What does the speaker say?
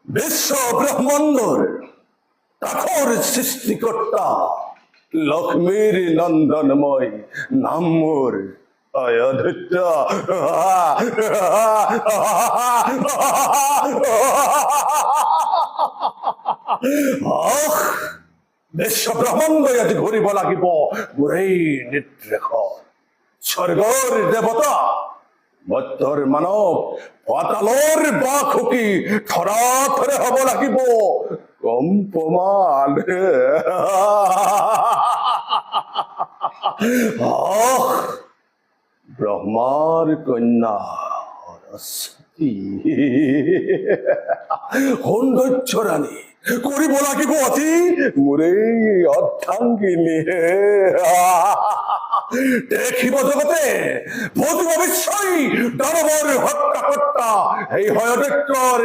বিশ্ব ব্রহ্মাণ্ডর তাকর সৃষ্টিকর্তা লক্ষ্মীর নন্দনময় নাম মোর অযোধ্যা। বিশ্ব ব্রহ্মাণ্ড আজি ঘূৰিব লাগিব মোৰেই নিৰ্দেশত। স্বৰ্গৰ দেৱতা মধ্যৰ মানৱ পাতালৰ বাসুকি থৰাথৰে হব লাগিব কম্পমান। ব্ৰহ্মাৰ কন্যা সৰস্বতী সৌন্দৰ্য ৰাণী কৰিব লাগিব আজি মোৰেই অৰ্ধাংগিনী। দেখিব জগতে বুজিব বিশ্বই দানৱৰ হত্যাকৰ্তা এই হয়দৈত্যৰ